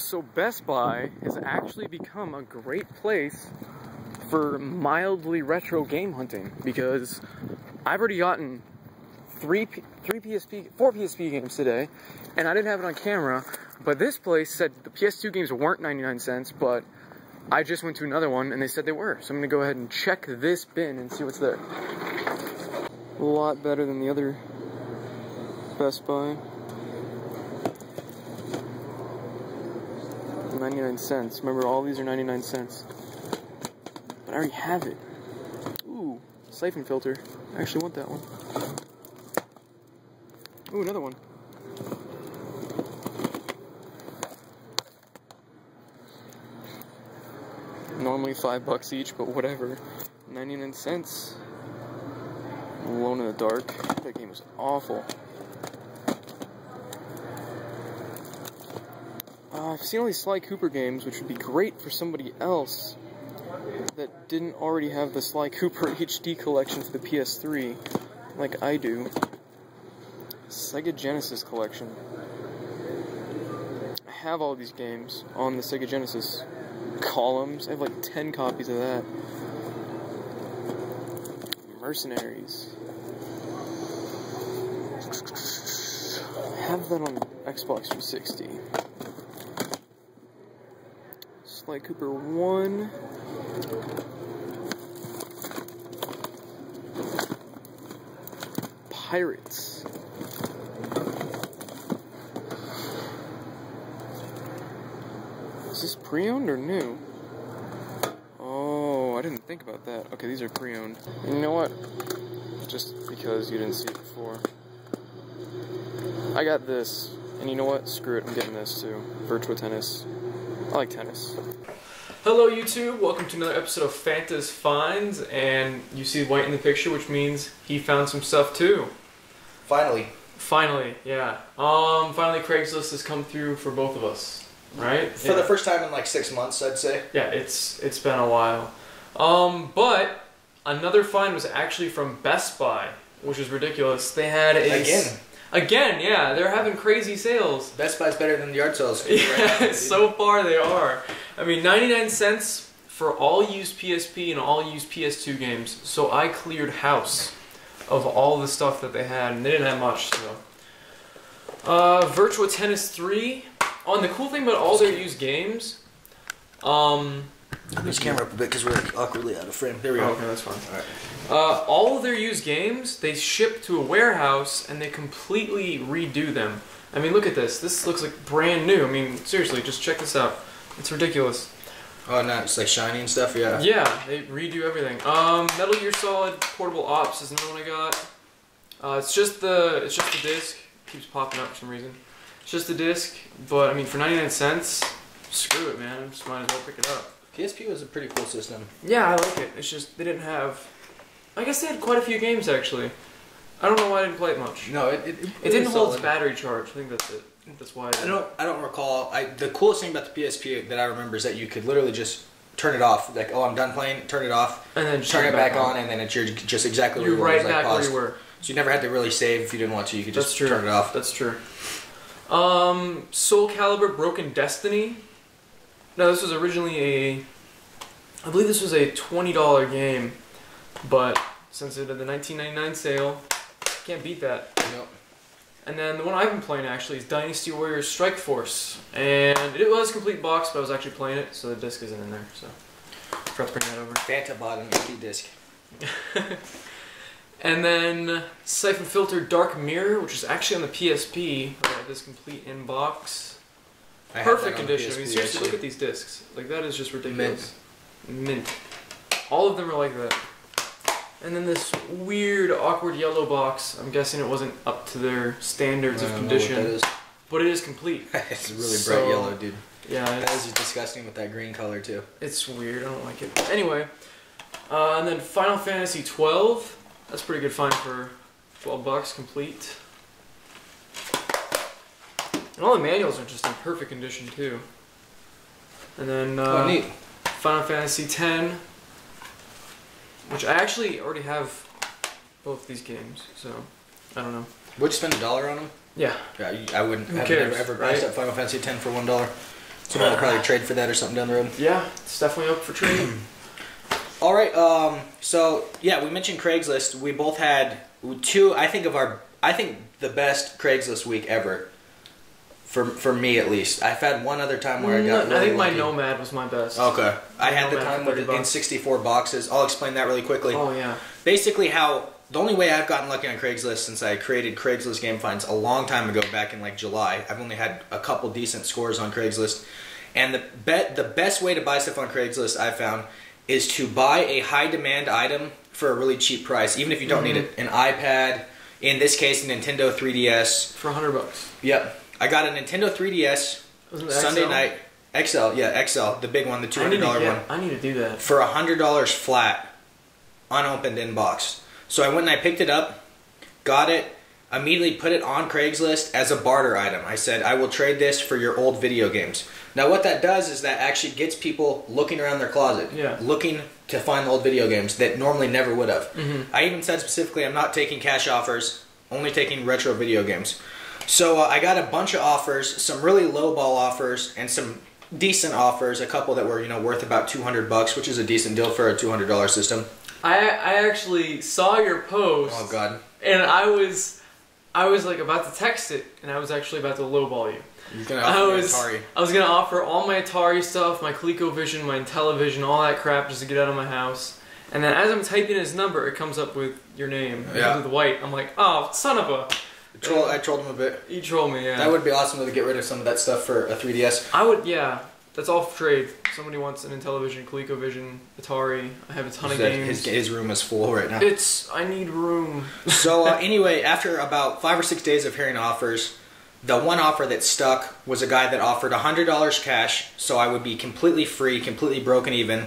So Best Buy has actually become a great place for mildly retro game hunting, because I've already gotten four PSP games today, and I didn't have it on camera, but this place said the PS2 games weren't 99 cents, but I just went to another one and they said they were. So I'm gonna go ahead and check this bin and see what's there. A lot better than the other Best Buy. 99 cents. Remember, all these are 99 cents. But I already have it. Ooh, siphon filter. I actually want that one. Ooh, another one. Normally $5 each, but whatever. 99 cents. Alone in the Dark. That game was awful. I've seen all these Sly Cooper games, which would be great for somebody else that didn't already have the Sly Cooper HD collection for the PS3, like I do. Sega Genesis collection. I have all these games on the Sega Genesis columns. I have like 10 copies of that. Mercenaries. I have that on Xbox 360. Sly Cooper 1. Pirates. Is this pre-owned or new? Oh, I didn't think about that. Okay, these are pre-owned. You know what? Just because you didn't see it before. I got this. And you know what? Screw it, I'm getting this too. Virtua Tennis. I like tennis. Hello YouTube, welcome to another episode of Fanta's Finds, and you see White in the picture, which means he found some stuff too. Finally. Finally, yeah. Finally Craigslist has come through for both of us, right? For the first time in like 6 months, I'd say. Yeah, it's been a while. But another find was actually from Best Buy, which is ridiculous. They had a... Again, yeah, they're having crazy sales. Best Buy's better than the yard sales. Yeah, right now, so far they are. I mean, 99 cents for all used PSP and all used PS2 games. So I cleared house of all the stuff that they had, and they didn't have much, so. Virtua Tennis 3. Oh, and the cool thing about all their used games, Move this camera up a bit because we're like awkwardly out of frame. There we go. Okay, that's fine. Alright. All of their used games, they ship to a warehouse and they completely redo them. I mean, look at this. This looks like brand new. I mean, seriously, just check this out. It's ridiculous. Oh, no, it's like shiny and stuff, yeah. Yeah, they redo everything. Metal Gear Solid Portable Ops is another one I got. It's just the disc. It keeps popping up for some reason. It's just the disc, but I mean, for 99 cents, screw it, man. I just might as well pick it up. PSP was a pretty cool system. Yeah, I like it. It's just they didn't have... I guess they had quite a few games, actually. I don't know why I didn't play it much. No, it didn't hold its battery charge. I think that's it. I think that's why I don't recall. The coolest thing about the PSP that I remember is that you could literally just turn it off. Like, oh, I'm done playing, turn it off, and then turn it back on, and then it's just exactly where you were. You're right back where you were. So you never had to really save if you didn't want to. You could just turn it off. That's true. Soul Calibur Broken Destiny. No, this was originally I believe this was a $20 game, but since it did the $19.99 sale, can't beat that. Nope. And then the one I've been playing actually is Dynasty Warriors Strike Force, and it was a complete box, but I was actually playing it, so the disc isn't in there. So forgot to bring that over. Fanta bought an empty disc. And then Siphon Filter Dark Mirror, which is actually on the PSP. I got this complete in box. Perfect condition. I mean, seriously, look at these discs. Like, that is just ridiculous. Mint. All of them are like that. And then this weird, awkward yellow box. I'm guessing it wasn't up to their standards of condition. I don't know what that is. But it is complete. It's really bright yellow, dude. Yeah. That is disgusting with that green color, too. It's weird. I don't like it. Anyway. And then Final Fantasy 12. That's a pretty good find for $12 complete. And all the manuals are just in perfect condition, too. And then oh, neat. Final Fantasy X, which I actually already have both these games, so I don't know. Would you spend $1 on them? Yeah. Yeah, I wouldn't. Who I've cares, never priced up Final Fantasy X for $1. So we'll probably trade for that or something down the road. Yeah, it's definitely up for trade. All right. So yeah, we mentioned Craigslist. We both had two. I think the best Craigslist week ever. For me at least. I've had one other time where I got really I think my lucky. Nomad was my best. Okay. I had the Nomad time for with it 30 in bucks. 64 boxes. I'll explain that really quickly. Oh yeah. Basically the only way I've gotten lucky on Craigslist since I created Craigslist Game Finds a long time ago, back in like July. I've only had a couple decent scores on Craigslist. And the best way to buy stuff on Craigslist I've found is to buy a high demand item for a really cheap price, even if you don't need it. An iPad, in this case a Nintendo 3DS. For $100. Yep. I got a Nintendo 3DS Sunday night. XL, yeah, XL, the big one, the $200 one. I need to do that. For $100 flat, unopened in box. So I went and I picked it up, got it, immediately put it on Craigslist as a barter item. I said, I will trade this for your old video games. Now what that does is that actually gets people looking around their closet, looking to find the old video games that normally never would have. I even said specifically, I'm not taking cash offers, only taking retro video games. So I got a bunch of offers, some really lowball offers, and some decent offers. A couple that were worth about $200, which is a decent deal for a $200 system. I actually saw your post. Oh God! And I was like about to text it, and I was actually about to lowball you. You're gonna offer me Atari. I was gonna offer all my Atari stuff, my ColecoVision, my Intellivision, all that crap, just to get out of my house. And then as I'm typing his number, it comes up with your name, with white. I'm like, oh, son of a. I trolled him a bit. You trolled me, yeah. That would be awesome to get rid of some of that stuff for a 3DS. I would, yeah. That's all for trade. Somebody wants an Intellivision, ColecoVision, Atari. I have a ton of games. His room is full right now. I need room. So anyway, after about 5 or 6 days of hearing offers, the one offer that stuck was a guy that offered $100 cash, so I would be completely free, completely broken even,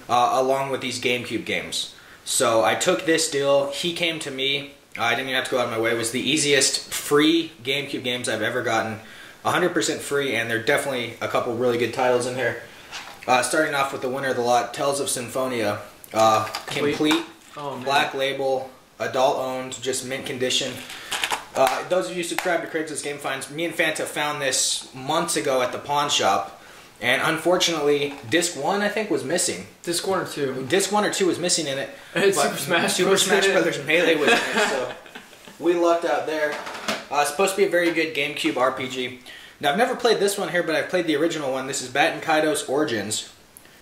along with these GameCube games. So I took this deal. He came to me. I didn't even have to go out of my way. It was the easiest free GameCube games I've ever gotten. 100% free, and there are definitely a couple really good titles in here. Starting off with the winner of the lot, Tales of Symphonia. Complete, black label, adult owned, just mint condition. Those of you subscribed to Craigslist Game Finds, me and Fanta found this months ago at the pawn shop. And unfortunately, disc 1 I think was missing. Disc 1 or 2? Disc 1 or 2 was missing in it. And Super Smash Brothers Melee was in it, so we lucked out there. It's supposed to be a very good GameCube RPG. Now I've never played this one here, but I've played the original one. This is Batten Kaido's Origins.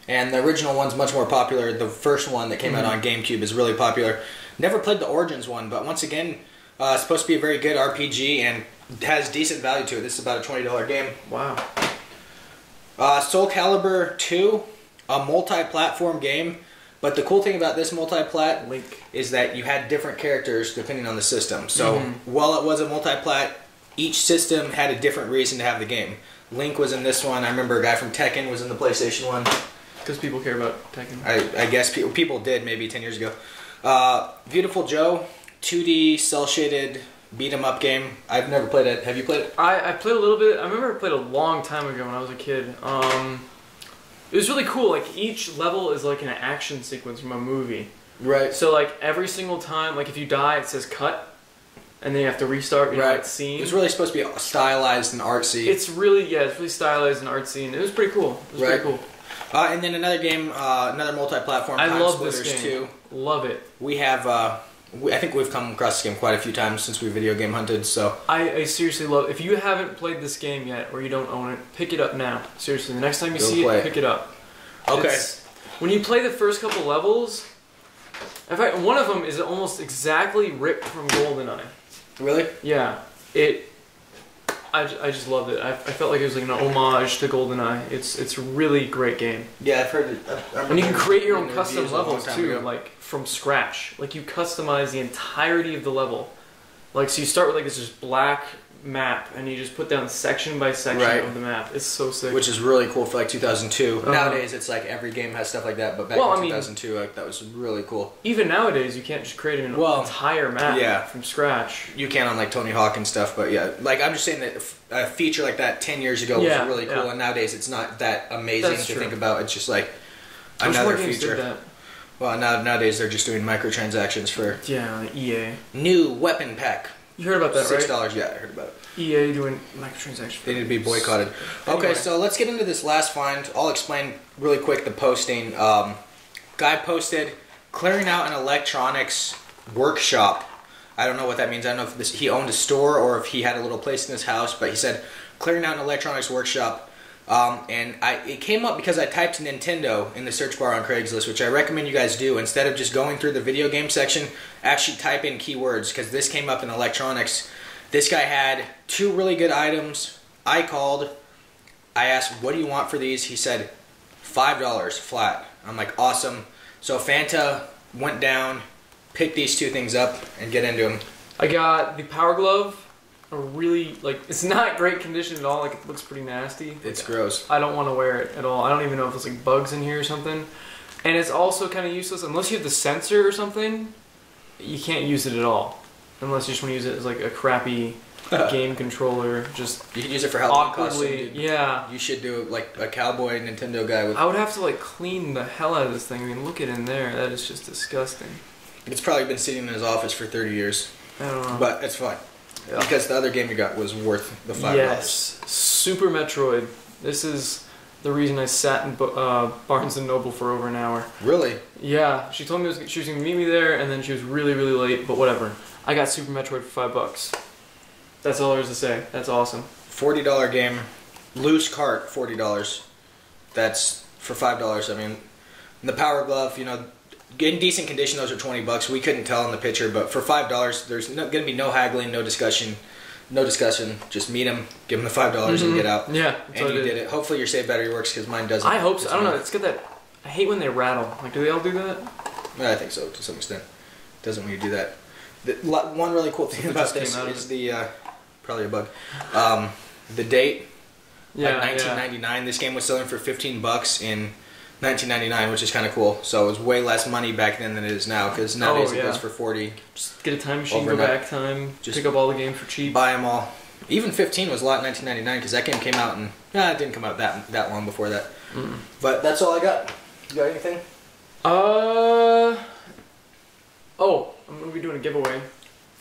And the original one's much more popular. The first one that came out on GameCube is really popular. Never played the Origins one, but once again, it's supposed to be a very good RPG and has decent value to it. This is about a $20 game. Wow. Soul Calibur 2, a multi-platform game, but the cool thing about this multi-plat is that you had different characters depending on the system. So while it was a multi-plat, each system had a different reason to have the game. Link was in this one. I remember a guy from Tekken was in the PlayStation one. Because people care about Tekken. I guess people did maybe 10 years ago. Beautiful Joe, 2D cel-shaded beat-em-up game. I've never played it. Have you played it? I played a little bit. I remember I played a long time ago when I was a kid. It was really cool. Like each level is like an action sequence from a movie. Right. So like every single time, like if you die, it says cut, and then you have to restart. You know, that scene. It was really supposed to be stylized and artsy. It's really stylized and artsy, and it was pretty cool. It was pretty cool. And then another game, another multi-platform. I love this game. 2. Love it. We have. I think we've come across this game quite a few times since we video game hunted, so... I seriously love... If you haven't played this game yet, or you don't own it, pick it up now. Seriously, the next time you see it, pick it up. Okay. When you play the first couple levels... In fact, one of them is almost exactly ripped from GoldenEye. Really? Yeah. I just loved it. I felt like it was like an homage to GoldenEye. It's a really great game. Yeah, I've heard it. And you can create your own custom levels too, like from scratch. Like you customize the entirety of the level. Like so you start with like this just black map and you just put down section by section of the map. It's so sick. Which is really cool for like 2002. Nowadays it's like every game has stuff like that, but back in 2002 like, that was really cool. Even nowadays you can't just create an entire map from scratch. You can on like Tony Hawk and stuff, but yeah, like I'm just saying that a feature like that 10 years ago was really cool, and nowadays it's not that amazing to think about. It's just like another feature. Well, nowadays they're just doing microtransactions for EA. New weapon pack. You heard about that, right? $6. Yeah, I heard about it. EA doing microtransactions. They need to be boycotted. Anyway. Okay, so let's get into this last find. I'll explain really quick the posting. Guy posted clearing out an electronics workshop. I don't know what that means. I don't know if he owned a store or if he had a little place in his house, but he said clearing out an electronics workshop. And it came up because I typed Nintendo in the search bar on Craigslist, which I recommend you guys do. Instead of just going through the video game section, actually type in keywords, because this came up in electronics. This guy had 2 really good items. I called. I asked, what do you want for these? He said, $5 flat. I'm like, awesome. So Fanta went down, picked these 2 things up, and get into them. I got the Power Glove. A really, like, it's not great condition at all. Like, it looks pretty nasty. It's gross. I don't want to wear it at all. I don't even know if there's like bugs in here or something. And it's also kind of useless unless you have the sensor or something. You can't use it at all unless you just want to use it as like a crappy game controller. Just you can use it for Halloween awkwardly. costume. Yeah. You should do it like a cowboy Nintendo guy with. I would have to like clean the hell out of this thing. I mean, look it in there. That is just disgusting. It's probably been sitting in his office for 30 years. I don't know. But it's fine. Yeah. Because the other game you got was worth the $5. Yes, Super Metroid. This is the reason I sat in Barnes & Noble for over an hour. Really? Yeah, she told me she was going to meet me there, and then she was really, really late, but whatever. I got Super Metroid for $5. That's all there is to say. That's awesome. $40 game. Loose cart, $40. That's for $5. I mean, the Power Glove, you know, in decent condition, those are $20. We couldn't tell in the picture, but for $5, there's going to be no haggling, no discussion. Just meet him, give him the $5 and get out. Yeah, and you did it. Hopefully your save battery works, because mine doesn't. I hope so. I don't know. It's got that. I hate when they rattle. Like, do they all do that? I think so to some extent. It doesn't when you do that. One really cool thing about this is the probably a bug. The date. Yeah, like 1999. This game was selling for $15 in 1999, which is kind of cool. So it was way less money back then than it is now, because nowadays it goes for 40. Just get a time machine, overnight. go back time, just pick up all the games for cheap. Buy them all. Even 15 was a lot in 1999, because that game came out and it didn't come out that long before that. But that's all I got. You got anything? Oh, I'm gonna be doing a giveaway.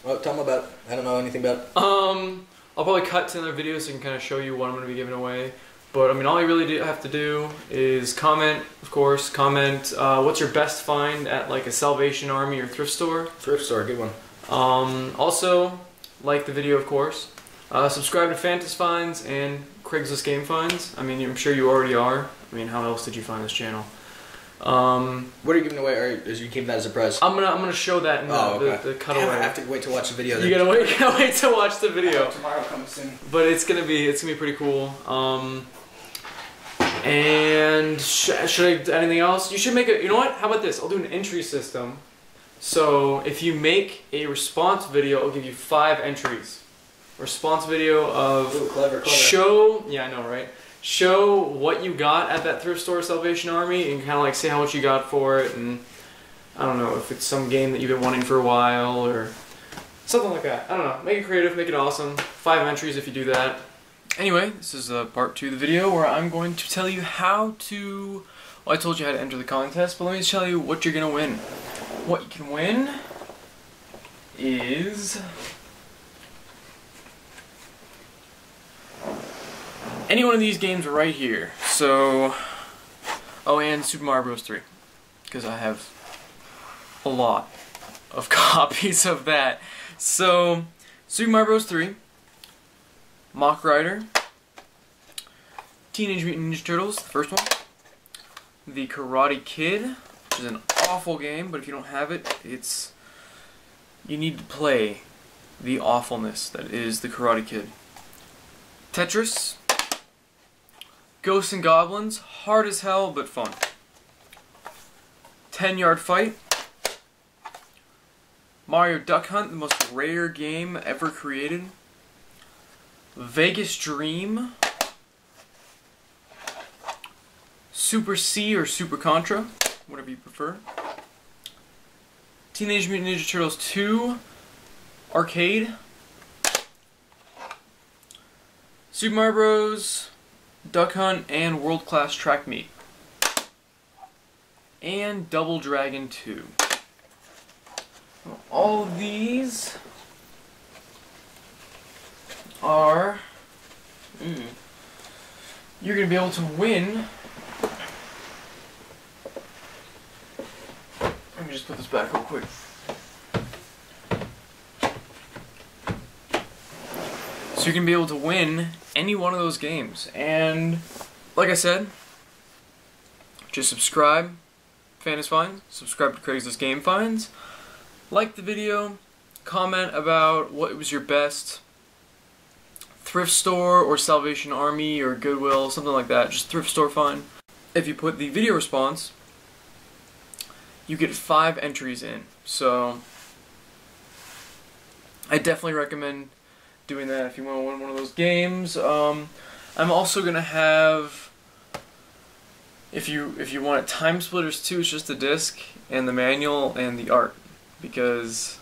Oh, tell them about it. I don't know anything about it. I'll probably cut to another video so I can kind of show you what I'm gonna be giving away. But I mean, all you really have to do is comment, of course. Comment what's your best find at like a Salvation Army or thrift store. Thrift store, good one. Also, like the video, of course. Subscribe to Fanta's Finds and Craigslist Game Finds. I mean, I'm sure you already are. I mean, how else did you find this channel? What are you giving away? Or is you keeping that as a surprise? I'm gonna show that in the cutaway. Damn, I have to wait to watch the video. You gotta wait to watch the video. Tomorrow comes soon. But it's gonna be pretty cool. And should I anything else? You should make a. You know what? How about this? I'll do an entry system. So if you make a response video, I'll give you 5 entries. Response video of clever. show. Yeah, I know, right? Show what you got at that thrift store, Salvation Army, and kind of like say how much you got for it, and I don't know if it's some game that you've been wanting for a while or something like that. I don't know. Make it creative, make it awesome. 5 entries if you do that. Anyway, this is part 2 of the video where I'm going to tell you how to. Well, I told you how to enter the contest, but let me just tell you what you're gonna win. What you can win is any one of these games right here. So, oh, and Super Mario Bros. 3, because I have a lot of copies of that. So, Super Mario Bros. 3, Mock Rider, Teenage Mutant Ninja Turtles, the first one, The Karate Kid, which is an awful game, but if you don't have it, you need to play the awfulness that is The Karate Kid. Tetris, Ghosts and Goblins, hard as hell, but fun. 10-Yard Fight, Mario Duck Hunt, the most rare game ever created. Vegas Dream, Super C or Super Contra, whatever you prefer. Teenage Mutant Ninja Turtles 2, Arcade. Super Mario Bros., Duck Hunt, and World Class Track Meet. And Double Dragon 2. All of these are... You're going to be able to win... Let me just put this back real quick. So you're going to be able to win any one of those games. And, like I said, just subscribe, Fantas Finds, subscribe to Craigslist Game Finds, like the video, comment about what was your best thrift store or Salvation Army or Goodwill, something like that, just thrift store find. If you put the video response, you get 5 entries in. So I definitely recommend doing that if you want to win one of those games. I'm also gonna have, if you want it, Time Splitters 2, it's just the disc and the manual and the art, because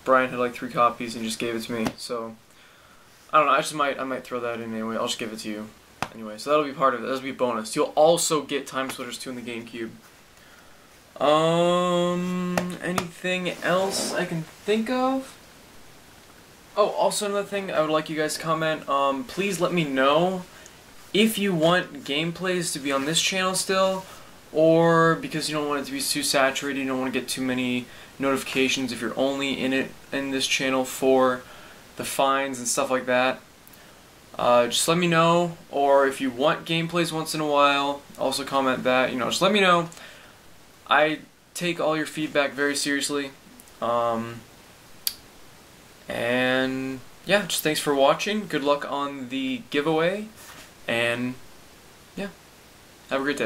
Brian had like 3 copies and just gave it to me. So I don't know, I might throw that in anyway. I'll just give it to you anyway. So that'll be part of it. That'll be a bonus. You'll also get Time Splitters 2 in the GameCube. Anything else I can think of? Oh, also another thing I would like you guys to comment, please let me know if you want gameplays to be on this channel still, or because you don't want it to be too saturated, you don't want to get too many notifications if you're only in this channel for the finds and stuff like that. Just let me know, or if you want gameplays once in a while, also comment that, just let me know. I take all your feedback very seriously. And yeah, just thanks for watching. Good luck on the giveaway. And yeah, have a great day.